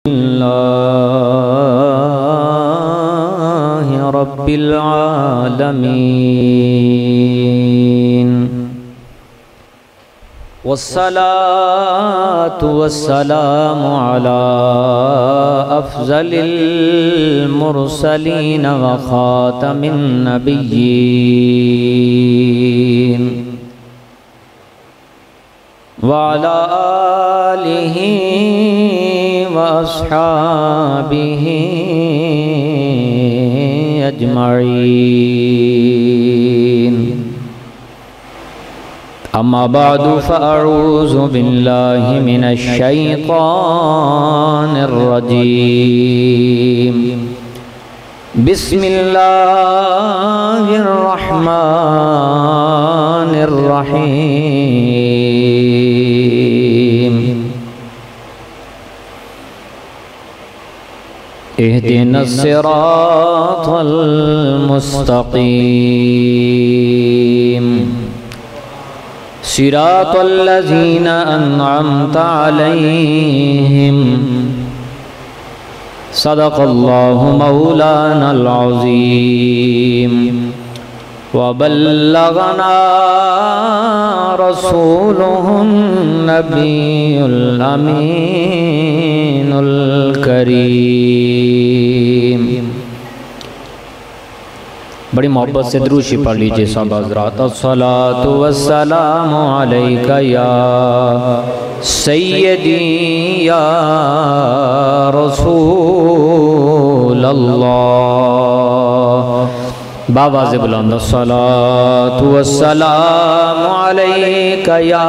अल्लाह रब्बिल आलमीन वस्सलातु वस्सलामु अला अफ़ज़लिल मुरसलीन व ख़ातमिन नबिय्यीन व अला आलिहि व अस्हाबिहि अजमईन। अम्मा बादु फ़अऊज़ु बिल्लाहि मिनश शैतानिर रजीम। बिस्मिल्लाहिर रहमानिर रहीम। इहदिनस सिरातल मुस्तक़ीम सिरातल लज़ीना अन्अमता अलैहिम सदक़ल्लाहु मौलानल अज़ीम व बल्लगना रसूलुहुन नबियुल अमीनुल करीम। बड़ी मोहब्बत से दुरूद शरीफ पढ़ लीजिए साहब हज़रात। अस्सलातु वस्सलामु अलैका या सय्यदी या रसूल अल्लाह। बावाज़े बुलंद अस्सलातु वस्सलामु अलैका या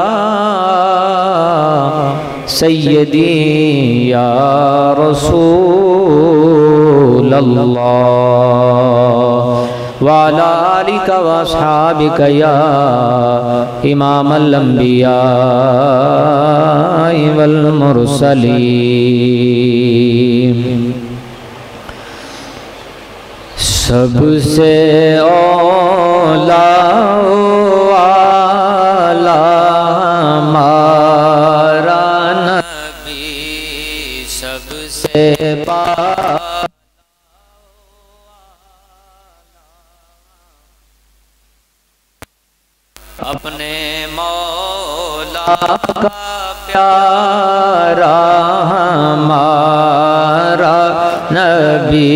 सय्यदी या रसूल अल्लाह व अला आलिका व अस्हाबिका या इमामल अंबिया वल मुरसलीन। सबसे औला वाला हमारा नबी सबसे अपने मौला का प्यारा हमारा नबी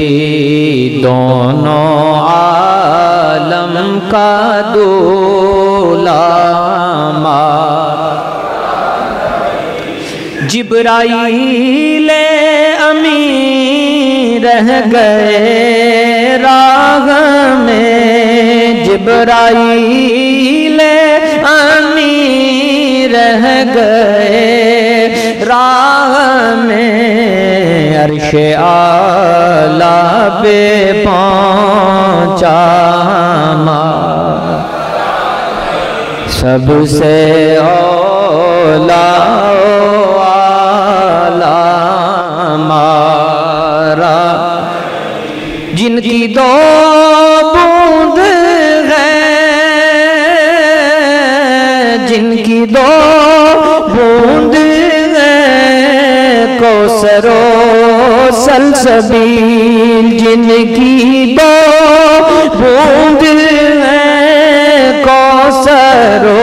दोनों आलम का दूल्हा जिब्राईल अमीन रह गए राह में जिब्राईल अमीन रह गए राह में अर्शे आला पे पहुँचा सबसे औला हमारा जिनकी दो बूंद है जिनकी दो बूंद है कौसरो सलसबील जिनकी दो बूंद है कौसरो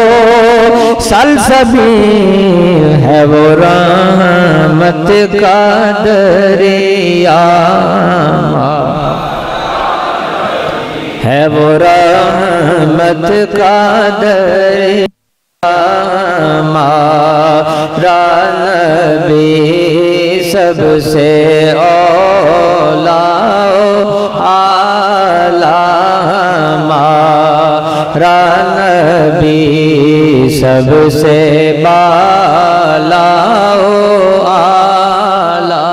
सलसबील है वो रहमत का दरिया है वो रहमत का दरिया हमारा नबी सबसे औला आला हमारा नबी सबसे बाला आला।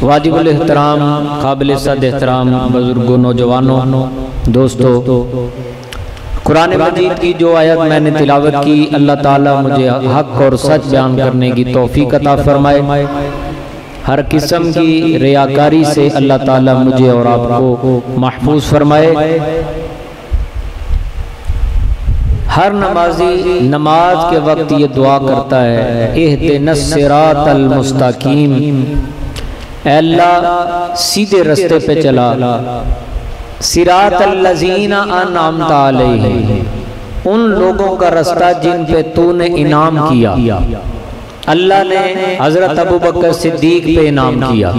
वाजिबुल एहतराम काबिल सद एहतराम बुजुर्गों नौजवानों दोस्तों, कुरान मजीद की जो आयत मैंने तिलावत की अल्लाह ताला मुझे हक और सच बयान करने की तौफीक अता फरमाए। हर किस्म की रियाकारी से अल्लाह ताला मुझे और आपको महफूज फरमाए। हर नमाजी नमाज के वक्त ये दुआ करता है, इहदिनस सिरातल मुस्तकीम, अल्लाह सीधे रास्ते पे चला, सिरातल लजीना अनअमता अलैहिम, उन लोगों का रास्ता जिन पे तूने इनाम किया। अल्लाह ने हजरत अबू बकर सिद्दीक पे इनाम किया।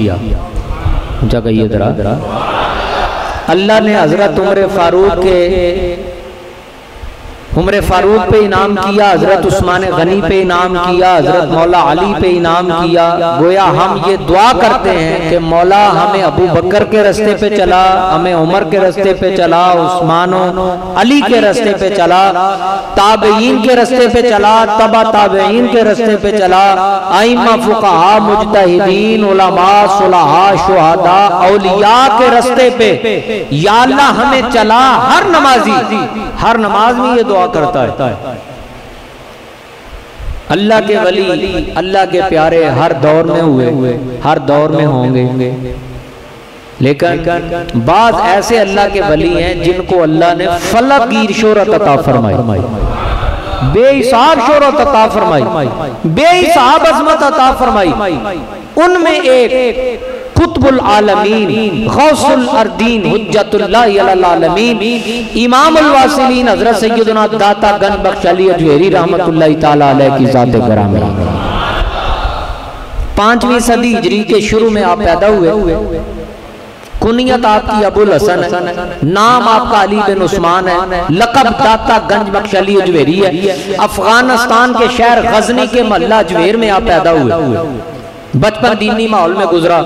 जगह जरा, अल्लाह ने हजरत उमर फारूक पे इनाम किया, हजरत उस्मान गनी पे इनाम किया, हजरत मौला अली पे इनाम किया। गोया हम ये दुआ करते हैं कि मौला हमें अबू बकर के रास्ते पे चला, हमें उमर के रास्ते पे चला, उस्मान अली के रास्ते पे चला, ताबईन के रास्ते पे चला, तबा ताबईन के रास्ते पे चला, आइमा फुकाहा मुज्तहिदीन उलमा सुलहा शुहदा औलिया के रास्ते पे या अल्लाह हमें चला। हर नमाज में ये दुआ करता है। अल्लाह के वली, अल्लाह के प्यारे हर दौर में हुए, हर दौर में होंगे, लेकिन बाज ऐसे अल्लाह के वली हैं जिनको अल्लाह ने फलकीर शोहरत अता फरमाई, बेहिसाब शोहरत अता फरमाई, बेहिसाब अज़मत अता फरमाई। उनमें एक कुतुबुल आलमीन, गौसुल अर्दीन, हुज्जतुल्लाह अलल आलमीन, इमामुल वासिलीन हज़रत सैयदना दाता गन बख्श अली अजवेरी रहमतुल्लाह ताला अलैह की ज़ात ग्रामी। 5वीं सदी हिजरी के शुरू में आप पैदा हुए। कुनियत आपकी अबुल हसन है, नाम आपका अली बिन उस्मान है, लक़ब दाता गंज बख्श अली अजवेरी है। अफगानिस्तान के शहर गजनी के मोहल्ला अजमेर में आप पैदा हुए। बचपन दीनी माहौल में गुजरा,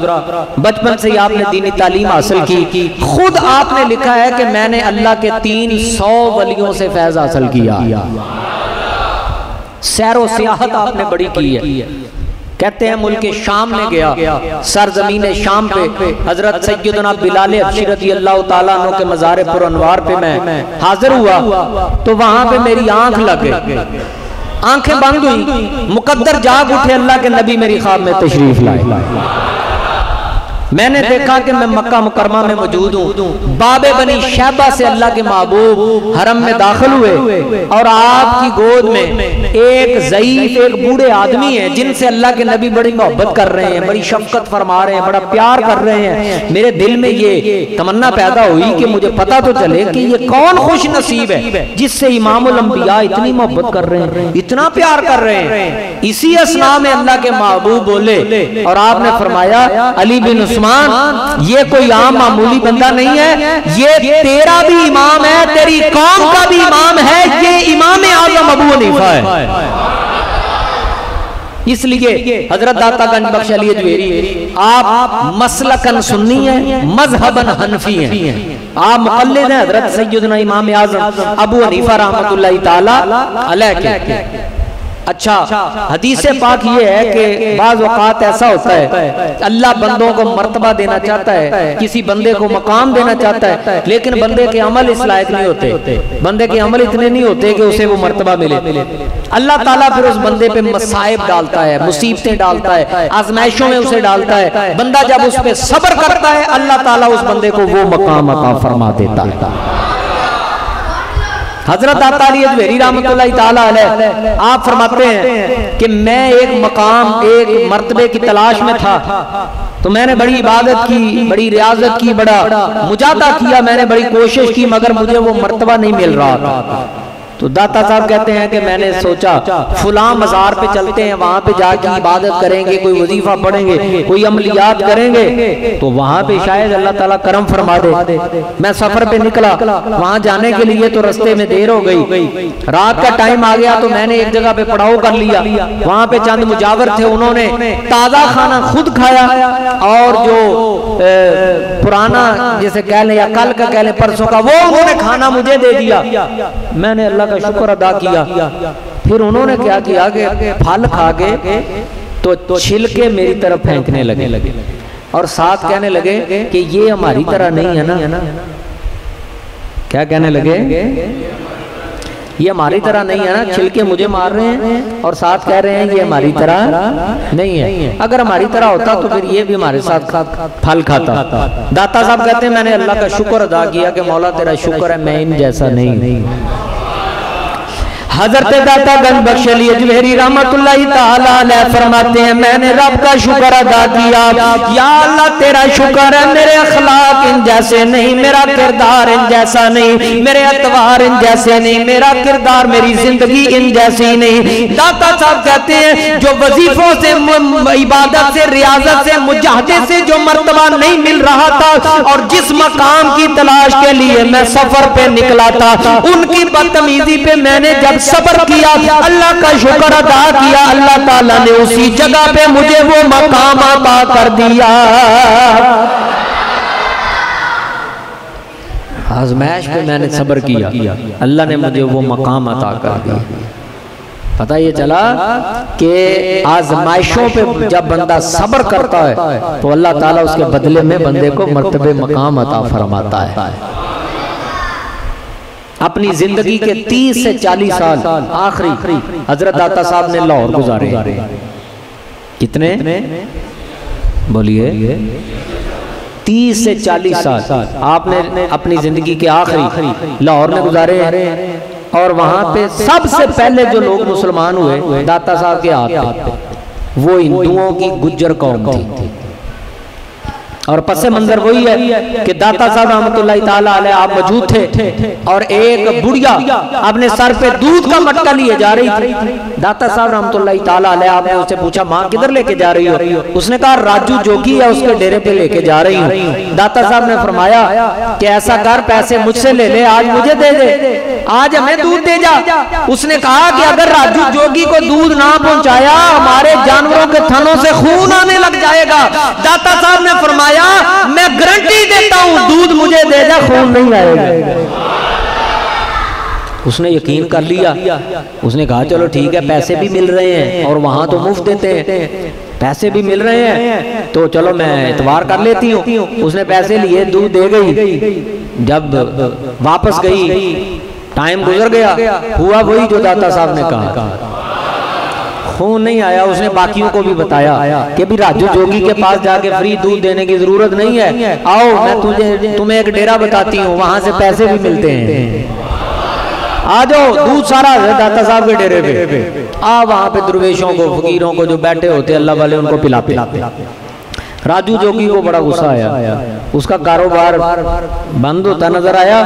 बचपन से ही आपने दीनी तालीम हासिल की। खुद आपने लिखा है कि मैंने अल्लाह के 300 वलियों से फैज हासिल किया। सैरो सियाहत आपने बड़ी की है। कहते हैं मुल्क शाम में गया, सरजमीन शाम पे हजरत सैयदना बिलाल हबशी रज़ियल्लाहु ताला अन्हु के मज़ार पर अनवार पे मैं हाजिर हुआ, तो वहां पे मेरी आंख लग गई, आंखें बंद हुई, मुकद्दर जाग उठे, अल्लाह के नबी मेरी ख्वाब में तशरीफ लाए। मैंने देखा कि मैं मक्का मुकरमा में मौजूद हूँ। बाबे बनी शैबा से अल्लाह के महबूब हरम में दाखिल हुए और आपकी गोद में एक ज़ईफ, एक बूढ़े आदमी है जिनसे अल्लाह के नबी बड़ी मोहब्बत कर रहे हैं, बड़ी शफकत फरमा रहे हैं, बड़ा प्यार कर रहे हैं। मेरे दिल में ये तमन्ना पैदा हुई कि मुझे पता तो चले कि ये कौन खुश नसीब है जिससे इमामुल अंबिया इतनी मोहब्बत कर रहे हैं, इतना प्यार कर रहे हैं। इसी असना में अल्लाह के महबूब बोले और आपने फरमाया, अली बिन उस्मान, ये कोई आम मामूली बंदा नहीं है, ये तेरा भी इमाम है, तेरी कौम का भी इमाम है, ये इमाम आज़म अबू हनीफा है। इसलिए हजरत दाता गंज बख्श अली अजवेरी आप मसलकन सुन्नी है, मजहबन हनफी हैं। आप मुक़ल्लिद हैं हजरत सैयदना इमाम आज़म अबू हनीफा रहमतुल्लाह ताला अलैह के। अच्छा, हदीस पाक ये है कि बाज़ औक़ात ऐसा होता है अल्लाह बंदों को मर्तबा देना चाहता है, किसी बंदे को मकाम देना चाहता है, लेकिन बंदे के अमल इस लायक नहीं होते, बंदे के अमल इतने नहीं होते कि उसे वो मर्तबा मिले। अल्लाह ताला फिर उस बंदे पे मसाइब डालता है, मुसीबतें डालता है, आजमाइशों में उसे डालता है। बंदा जब उस पर सब्र करता है, अल्लाह ताला उस बंदे को वो मकाम अता फरमा देता है। हजरत दाता अली अजवेरी रहमतुल्लाह ताला अलैह आप फरमाते हैं कि मैं एक मकाम, एक मर्तबे की तलाश में था, तो मैंने बड़ी इबादत की, बड़ी रियाजत की, बड़ा मुजाहदा किया, मैंने बड़ी कोशिश की, मगर मुझे वो मर्तबा नहीं मिल रहा था। तो दाता साहब कहते हैं कि मैंने सोचा फुला मज़ार पे चलते हैं, वहां पे जाके इबादत करेंगे, कोई वजीफा पढ़ेंगे, कोई अमलियात करेंगे, तो वहां पे शायद अल्लाह ताला करम फरमा दे। मैं सफर पे निकला, वहां जाने के लिए तो रास्ते में देर हो गई, रात का टाइम आ गया, तो मैंने एक जगह पे पड़ाव कर लिया। वहां पे चंद मुजावर थे, उन्होंने ताज़ा खाना खुद खाया और जो पुराना जैसे कह लें या कल का कह लें परसों का, वो उन्होंने खाना मुझे दे दिया। मैंने अल्लाह का शुक्र अदा किया। फिर उन्होंने क्या किया कि फल खा के तो छिलके मेरी तरफ फेंकने लगे और साथ कहने लगे कि ये हमारी तरह नहीं है ना। क्या कहने लगे? ये हमारी तरह नहीं है ना, छिलके मुझे मार रहे हैं और साथ कह रहे हैं ये हमारी तरह नहीं है। अगर हमारी तरह होता तो फिर ये भी हमारे साथ फल खाता। दाता साहब कहते हैं मैंने अल्लाह का शुक्र अदा किया कि मौला तेरा शुक्र है मैं इन जैसा नहीं। हजरत दाता गंज बख्श अली अजमेरी रहमतुल्लाहि ताला अलैह फरमाते हैं, मैंने रब का शुक्र अदा किया। या अल्लाह तेरा शुक्र है, मेरे अखलाक इन जैसे नहीं, मेरा किरदार इन जैसा नहीं, मेरे अतवार इन जैसे नहीं, मेरा किरदार मेरी जिंदगी इन जैसी नहीं। दाता साहब कहते हैं जो वजीफों से, इबादत से, रियाजत से, मुजाहदे से जो मर्तबा नहीं मिल रहा था और जिस मकाम की तलाश के लिए मैं सफर पे निकला था, उनकी बदतमीजी पे मैंने जब सब्र किया, अल्लाह का शुक्र अदा किया, अल्लाह ताला ने उसी जगह पे मुझे वो मकाम अता कर दिया। आजमाइश पे मैंने सब्र किया, अल्लाह ने मुझे वो मकाम अता कर दिया। पता ये चला कि आजमाइशों पे जब बंदा सब्र करता है तो अल्लाह ताला उसके बदले में बंदे को मर्तबे मकाम अता फरमाता है। अपनी जिंदगी के 30 से 40 साल आखिरी हजरत दाता साहब ने लाहौर गुजारे। कितने बोलिए? 30 से 40 साल आपने अपनी जिंदगी के आखिरी लाहौर में गुजारे। और वहां पे सबसे पहले जो लोग मुसलमान हुए दाता साहब के हाथ पे, वो हिंदुओं की गुज्जर कौम थी। और पसे मंजर वही है कि दाता साहब रहमतुल्लाहि ताला अलैह आप मौजूद थे और एक बुढ़िया अपने सर पे दूध का मटका लिए जा रही थी। दाता साहब रहमतुल्लाहि ताला अलैह आपने उससे पूछा, माँ किधर लेके जा रही हो? उसने कहा राजू जोगी है, उसके डेरे पे लेके जा रही हूँ। दाता साहब ने फरमाया कि ऐसा कर, पैसे मुझसे ले ले, आज मुझे दे दे, आज हमें दूध दे जा। उसने कहा कि अगर राजू जोगी को दूध ना पहुंचाया, हमारे जानवरों के थनों से खून आने लग जाएगा। दाता साहब ने फरमाया मैं गारंटी देता हूं, दूध मुझे दे जा, खून नहीं आएगा। उसने यकीन कर लिया। उसने कहा चलो ठीक है, पैसे भी मिल रहे हैं और वहां तो मुफ्त देते हैं, पैसे भी मिल रहे हैं तो चलो मैं एतवार कर लेती हूँ। उसने पैसे लिए, दूध दे गई। जब वापस गई, टाइम गुजर गया, हुआ वही जो दाता साहब ने कहा, खून नहीं आया। उसने बाकियों को भी बताया कि भी राजू जोगी के पास जाके फ्री दूध देने की जरूरत नहीं है, आओ मैं तुम्हें एक डेरा बताती हूँ, वहां से पैसे भी मिलते हैं, आ जाओ। दूध सारा है दाता साहब के डेरे पे। वहां पे दुर्वेशों को, फकीरों को जो बैठे होते अल्लाह वाले, उनको पिलाते। राजू जोगी को बड़ा गुस्सा आया, उसका कारोबार बंद होता नजर आया।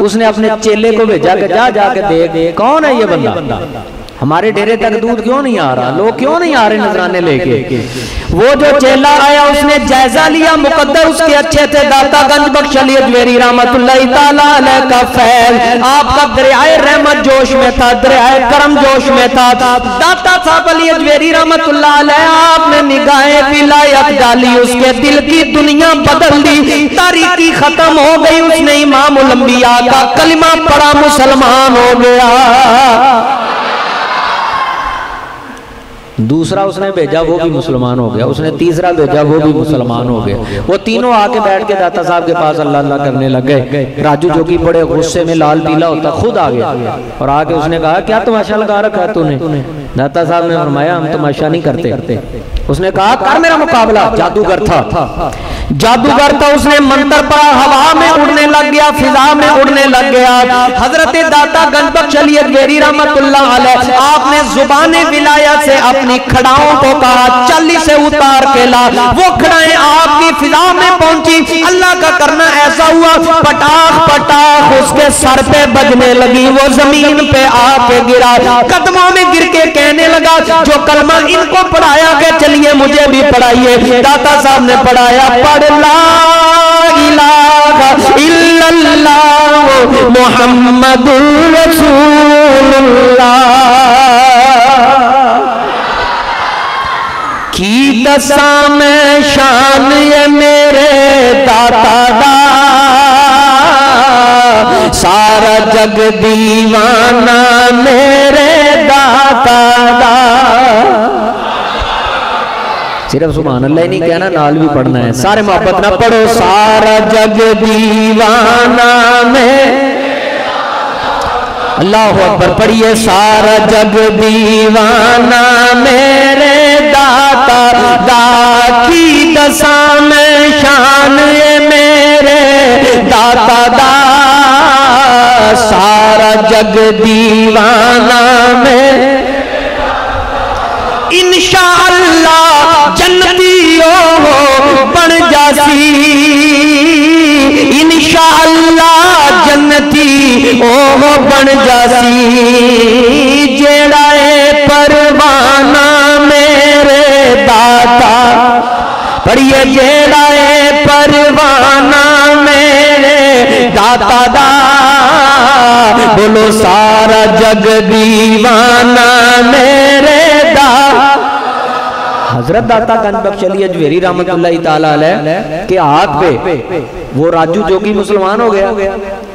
उसने अपने चेले को भेजा कि जा जाके देख कौन है ये बंदा, हमारे डेरे तक दूध क्यों नहीं आ रहा, लोग क्यों नहीं आ रहे नजराने लेके। वो जो चेला आया उसने जायजा लिया, मुकद्दर उसके अच्छे थे। दाता गंज बख्श अली अजमेरी रहमतुल्लाहि ताला अलैह का फैल, आपका दरियाए रहमत जोश में था, दरियाए करम जोश में था। दाता साहब अली अजमेरी रहमतुल्लाह अलैह, आपने निगाहें विलायत डाली, उसके दिल की दुनिया बदल दी, तारीकी खत्म हो गई। उसने इमामुल अंबिया का कलिमा पढ़ा, मुसलमान हो गया। दूसरा उसने भेजा, वो भी मुसलमान हो गया। उसने तीसरा भेजा, वो भी मुसलमान हो गया। वो तीनों आके बैठ के दाता साहब के पास अल्लाह अल्लाह करने लग गए। राजू जोगी बड़े गुस्से में लाल पीला होता खुद आ गया और आके उसने कहा क्या तमाशा लगा रखा है तूने? दाता साहब ने फरमाया हम तमाशा नहीं करते। उसने कहा कर मेरा मुकाबला। जादूगर था, जादूगर था। उसने मंत्र पढ़ा, हवा में उड़ने लग गया, फिजा में उड़ने लग गया। हजरत दाता गंज बख्श अली अजमेरी रहमतुल्लाह अलैह, आपने जुबाने विलायत से अपनी खड़ाओं को कहा चल इसे उतार के ला। वो खड़ाएं आपकी फिजा में पहुंची। अल्लाह का करना ऐसा हुआ, पटाख पटाख उसके सर पे बजने लगी। वो जमीन पे आके गिरा, कदमों में गिर के कहने लगा जो कलमा इनको पढ़ाया के चलिए मुझे भी पढ़ाइए। दाता साहब ने पढ़ाया, पढ़ ला इलाहा इल्लल्लाह मुहम्मदुर रसूलुल्लाह की दसा में शान ये मेरे दाता दा, सारा जग दीवाना मेरे दाता दा। सिर्फ सुभान अल्लाह ही नहीं कहना, नाल भी पढ़ना है। सारे मोहब्बत ना पढ़ो, सारा जग दीवाना में, अल्लाह अकबर पढ़िए, सारा जग दीवाना मेरे दाता दा की दशा में शान ये मेरे दाता दा, सारा जग दीवाना जासी इंशाअल्लाह जन्नती ओ बन जासी जेड़ा ए परवाना मेरे दाता पढ़िए जेड़ा ए परवाना मेरे दाता दा बोलो सारा जग दीवाना मेरे दा। हजरत दाता गंज बख्श अली अजमेरी रहमतुल्लाह ताला अलैह के हाथ पे वो राजू जोगी मुसलमान हो गया,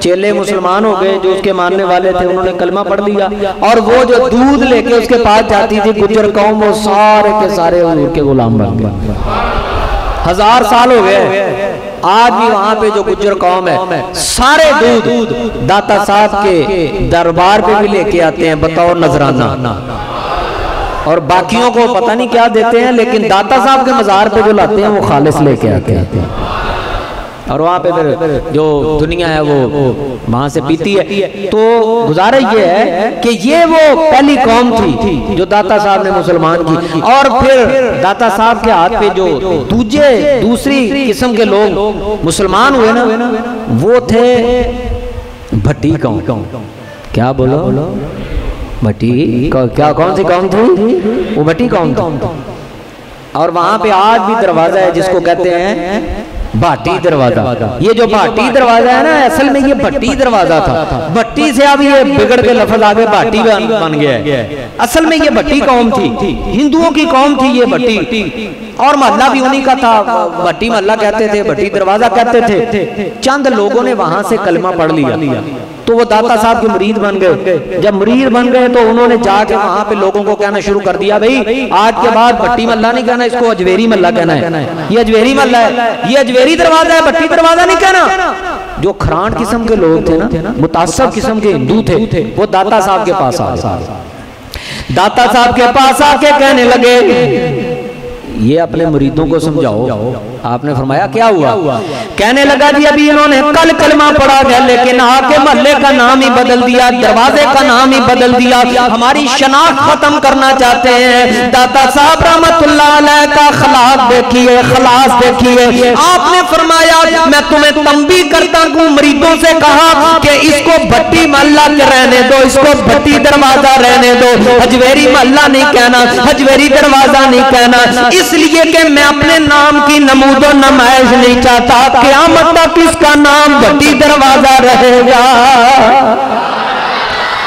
चेले मुसलमान हो गए जो उसके मानने वाले थे, उन्होंने कलमा पढ़ लिया। और वो जो दूध लेके उसके पास जाती थी गुज्जर कौम, वो सारे के सारे हुजूर के गुलाम बन गए। 1000 साल हो गए, आज भी वहां पे जो गुज्जर कौम है सारे दूध दाता साहब के दरबार पे भी लेके आते हैं बतौर नजराना, और बाकियों को पता नहीं क्या देते हैं, लेकिन दाता साहब के मजार पे जो लाते हैं वो खालिस लेके आते हैं। और वहाँ पे फिर जो दुनिया है वो वहां से पीती है। तो गुजारिश ये है कि ये वो पहली कौम थी जो दाता साहब ने मुसलमान की। और फिर दाता साहब के हाथ पे जो दूसरी किस्म के लोग मुसलमान हुए ना, वो थे भट्टी कौम। क्या बोलो भट्टी क्या, कौन सी कौम थी? वो भट्टी कौम थी। और वहां पे आज भी दरवाजा है जिसको कहते हैं भाटी दरवाजा। ये जो भाटी दरवाजा है ना, असल में ये भट्टी दरवाजा था। भट्टी से अब ये बिगड़ के लफ्ज आगे भाटी बन गया है। असल में ये भट्टी कौम थी, हिंदुओं की कौम थी ये भट्टी, और मोहल्ला भी उन्हीं का था। भट्टी मोहल्ला कहते थे, भट्टी दरवाजा कहते थे। चंद लोगों ने वहां से कलमा पढ़ लिया तो वो दाता साहब के मुरीद बन गए। जब मुरीद बन गए तो उन्होंने जाके वहां पे लोगों को कहना शुरू कर दिया, भाई आज के बाद भट्टी मल्ला नहीं कहना, इसको अजमेरी मल्ला कहना है। ये अजमेरी मल्ला है, ये अजमेरी दरवाजा है, भट्टी दरवाजा नहीं कहना। जो खरांड किस्म के लोग थे ना, मुतासब किस्म के हिंदू थे, वो दाता साहब के पास आ गए। दाता साहब के पास आके कहने लगे, ये अपने मुरीदों को समझाओ। आपने फरमाया क्या हुआ? कहने लगा जी अभी इन्होंने कल कलमा पढ़ा गया, लेकिन आके मोहल्ले का नाम ही बदल दिया, दरवाजे का नाम ही बदल दिया, हमारी शनाख्त खत्म करना चाहते हैं। दाता साहब रहमतुल्लाह अलैह का खलास देखिए, खलास देखिए। आपने फरमाया मैं तुम्हें तंबीह करता हूँ, मुरीदों से कहा कि इसको भट्टी मोहल्ला के रहने दो, इसको भट्टी दरवाजा रहने दो, अजमेरी मोहल्ला नहीं कहना, अजमेरी दरवाजा नहीं कहना, इसलिए कि मैं अपने नाम की नमूदो नमाइश नहीं चाहता। क़यामत तक इसका नाम भट्टी दरवाजा रहेगा,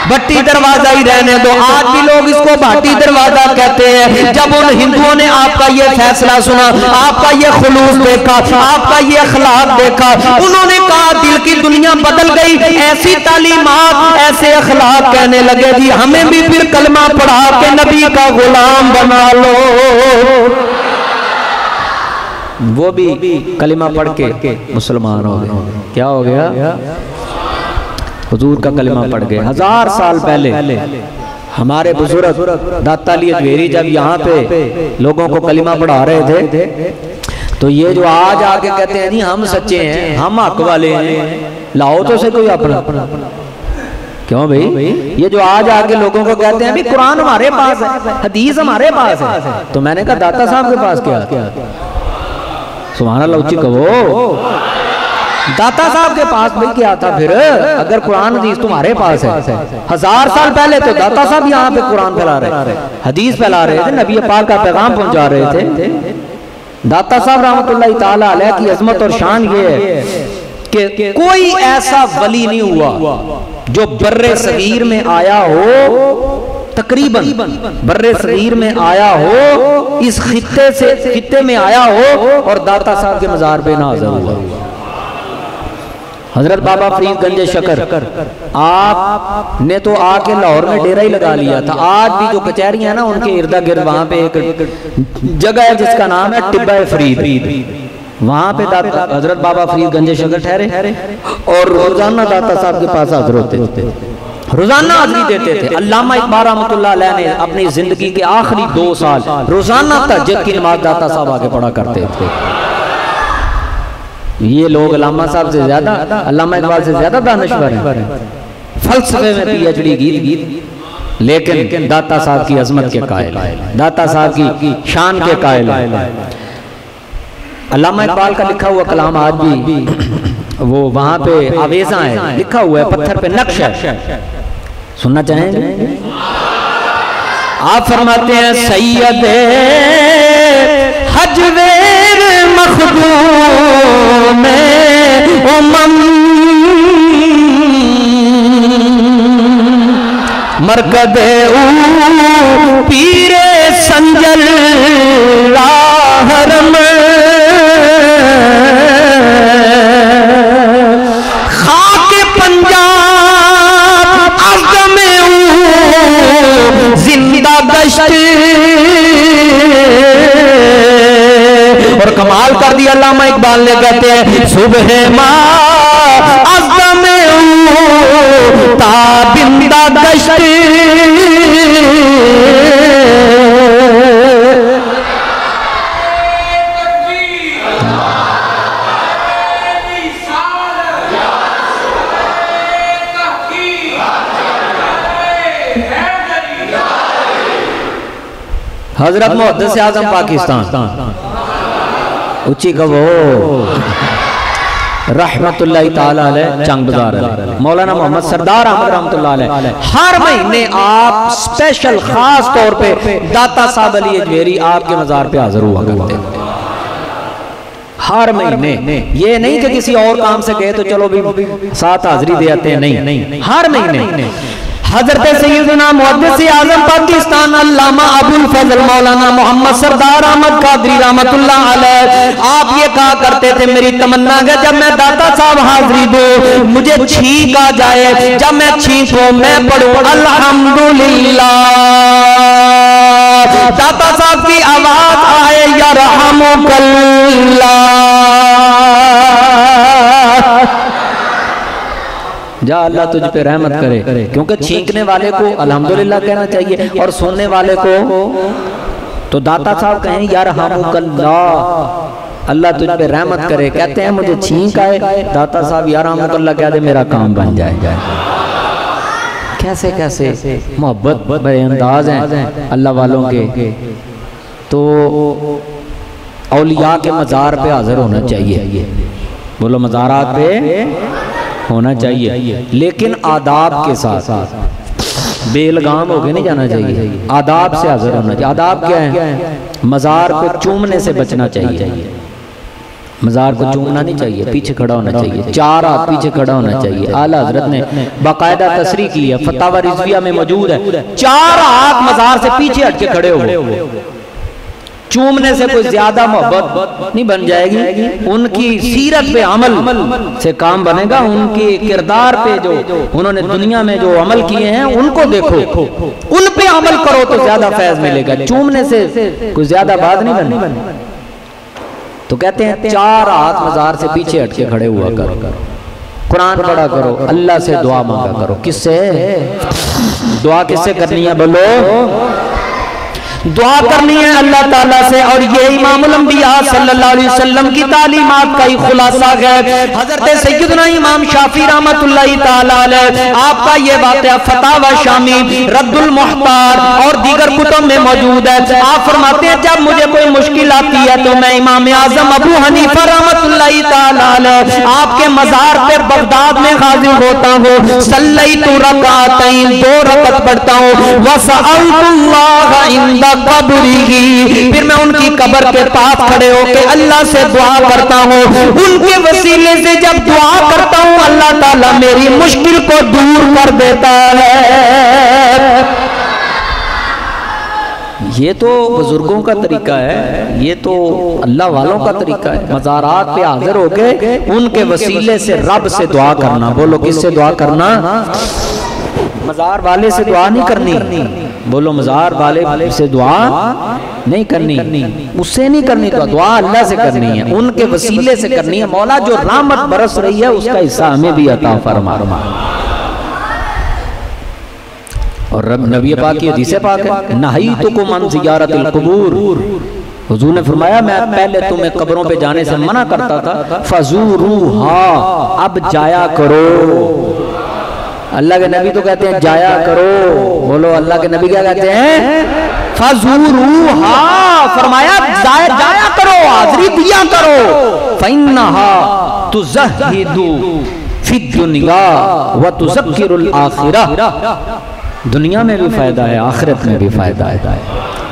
भट्टी दरवाजा ही रहने दो। आज भी लोग इसको भाटी दरवाजा कहते हैं। जब उन हिंदुओं ने आपका ये फैसला सुना, आपका ये खुलूस देखा, आपका ये अखलाक देखा, उन्होंने कहा दिल की दुनिया बदल गई, ऐसी तालीमात, ऐसे अखलाक कहने लगे जी हमें भी फिर कलमा पढ़ा के नबी का गुलाम बना लो। वो भी कलिमा पढ़ के मुसलमान हो गए। क्या हो गया? हुजूर का कलिमा पढ़ गए। 1000 साल पहले हमारे बुजुर्ग दाता अली अजमेरी जब यहाँ पे लोगों को कलिमा पढ़ा रहे थे, तो ये जो आज आके कहते हैं नहीं हम सच्चे हैं, हम हक वाले हैं, लाओ तो से कोई अपना। क्यों भाई? ये जो आज आके लोगों को कहते हैं भी कुरान हमारे पास है, हदीस हमारे पास है, तो मैंने कहा दाता साहब के पास क्या? सुभान अल्लाह, उच्ची कहो। दाता साहब के पास भी क्या था फिर? अगर कुरान हदीस तुम्हारे पास है, 1000 साल पहले तो दाता साहब यहाँ पे कुरान फैला रहे, हदीस फैला रहे थे, नबी पाक का पैगाम पहुंचा रहे थे। दाता साहब रहमतुल्लाह ताला अलैह की अजमत और शान ये है कि कोई ऐसा वली नहीं हुआ जो बर्रे सगीर में आया हो, तकरीबन बर्रे सगीर में आया हो, इस खित्ते में आया हो और दाता साहब के मजार पे ना हाज़िर हुआ। हजरत बाबा फरीद गंजे शकर आपने तो आके लाहौर में डेरा ही लगा लिया था। आज भी जो कचहरियां हैं ना, उनके इर्दा गिर्द वहां पे एक जगह है जिसका नाम है टिब्बा फरीद। वहां पे हजरत बाबा फरीद गंजे शकर ठहरे और रोजाना दाता साहब के पास हाजिर होते, रोजाना हाजिरी देते थे। अल्लामा इकबाल रहमतुल्लाह अलैह ने अपनी जिंदगी के आखिरी 2 साल रोजाना तहज्जुद की नमाज दाता साहब आके पढ़ा करते थे। ये लोग अल्लामा साहब से ज्यादा, अल्लामा इकबाल से ज्यादा दानिशवर हैं, फलसफे में पीएचडी की, लेकिन दाता साहब की अजमत के कायल, दाता साहब की शान के कायल। अल्लामा इकबाल का लिखा हुआ कलाम आज भी वो वहां पे आवेजा है, लिखा हुआ है, पत्थर पे नक्श है, सुनना चाहेंगे? आप फरमाते हैं सैयद हजवेर मखदूम उमम मरकदे पीरे संजल राहरम खाके पंजाब आज़म जिंदा गश्त। और कमाल कर दिया अल्लामा इकबाल ने, कहते हैं सुबह माँ आज़म ताबिंदा गश्त। हजरत मुहद्दिस आज़म पाकिस्तान उच्ची कहो रहमतुल्लाहि ताला अलैह चंग बाजार मौलाना मोहम्मद सरदार अहमद रहमतुल्लाह अलैह हर महीने आप स्पेशल खास तौर पे दाता साहब अली अजमेरी आपके मजार पे हाजिर हुआ करते थे हर महीने। ये नहीं कि किसी और काम से गए तो चलो भी साथ हाजिरी दे आते हैं, नहीं, हर महीने। हजरत सैयदना मुहद्दिस आज़म पाकिस्तान अल्लामा अबुल फजल मौलाना मोहम्मद सरदार अहमद कादरी रहमतुल्लाह अलैह आप ये कहा करते थे, मेरी तमन्ना है जब मैं दाता साहब हाजिरी दूं मुझे छींक आ जाए, जब मैं छींकूं मैं पढ़ूं अल्हम्दुलिल्लाह, दाता साहब की आवाज आए यरहमुकल्लाह। जा अल्लाह तुझ पे रहमत करे, क्योंकि छींकने वाले को अल्हम्दुलिल्लाह कहना चाहिए और सुनने वाले को तो दाता साहब कहें यरहमुकल्लाह, अल्लाह तुझ पे रहमत करे। कहते हैं मुझे छींक आए, दाता साहब यरहमुकल्लाह कह दे मेरा काम बन जाए। कैसे कैसे मोहब्बत भरे अंदाज हैं अल्लाह वालों के। तो औलिया के मज़ार पे हाजिर होना चाहिए, बोलो मज़ारात पे होना चाहिए, लेकिन आदाब के साथ, बेलगाम होके नहीं जाना चाहिए, आदाब से हाजिर होना चाहिए। आदाब क्या है? मज़ार को चूमने से बचना चाहिए, मज़ार को चूमना नहीं चाहिए, पीछे खड़ा होना चाहिए, 4 हाथ पीछे खड़ा होना चाहिए। आला हजरत ने बाकायदा तस्रीह की है, फतावा रिज़विया में मौजूद है, 4 हाथ मज़ार से पीछे हट के खड़े हो। चूमने से कोई ज्यादा मोहब्बत नहीं बन जाएगी, उनकी सीरत पे अमल से काम बनेगा, उनके किरदार पे जो उन्होंने दुनिया में जो अमल किए हैं उनको देखो, उन पे अमल करो तो ज्यादा फैज मिलेगा। चूमने से कोई ज्यादा बात नहीं बननी। तो कहते हैं 4 हाथ मज़ार से पीछे हट के खड़े हुआ करो, कुरान पढ़ा करो, अल्लाह से दुआ मांगा करो। किससे दुआ किससे करनी है? बोलो दुआ करनी है अल्लाह ताला से। और ये इमामुल अंबिया सल्लल्लाहु अलैहि वसल्लम की तालीमात का ही खुलासा है। हजरत सैयदना इमाम शाफी रहमतुल्लाहि ताला अलैह आपका ये वाक़या फतावा शामी, रद्दुल मुहतार और दीगर कुतुब में मौजूद है। आप फरमाते हैं जब मुझे कोई मुश्किल आती है तो मैं इमाम आज़म अबू हनीफा रहमतुल्लाहि ताला अलैह आपके मज़ार पर बगदाद में हाजिर होता हूँ, सल्लैतु रकातैन 2 रकात पढ़ता हूँ, वसअलतुल्लाह इंदा कब्रिही, फिर मैं उनकी कब्र के पास खड़े होकर अल्लाह से दुआ करता हूँ। उनके वसीले से जब दुआ करता हूँ अल्लाह ताला मेरी मुश्किल को दूर कर देता है। ये तो बुजुर्गों का तरीका है, ये तो अल्लाह वालों का तरीका है। मज़ारात पे हाजिर होके उनके वसीले से रब से दुआ करना। बोलो किससे दुआ करना? मज़ार वाले से दुआ नहीं करनी, बोलो मज़ार वाले से दुआ नहीं करनी, उससे नहीं करनी, तो दुआ अल्लाह से करनी है, उनके वसीले से करनी है। मौला जो रहमत बरस रही है उसका हिस्सा हमें भी अता फरमा। और नबी पाक की हदीस पाक है, नहयतुकुम अन ज़ियारतिल क़ुबूर, हुजूर ने फरमाया मैं पहले तुम्हें कब्रों पे जाने से मना करता था, फज़ूरूहा, अब जाया करो। अल्लाह के नबी तो कहते हैं जाया करो, बोलो अल्लाह के नबी क्या कहते हैं? फज़ूरूहा, फरमाया जाया करो, हाज़िरी दिया करो। फइन्नहा तुज़हिदु फी दुनिया व तुज़क्किरुल आखिरह। दुनिया में भी फायदा है, आखिरत में भी फायदा है।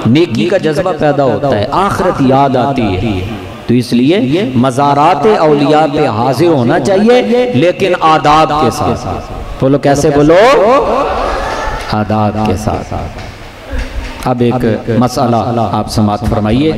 नेकी का जज्बा पैदा होता है, आखिरत याद आती है। तो इसलिए मज़ारात औलिया पे हाजिर होना चाहिए, लेकिन आदाब के साथ। बोलो कैसे बोलो? आदाब के साथ। अब एक मसला आप समाअत फरमाइए।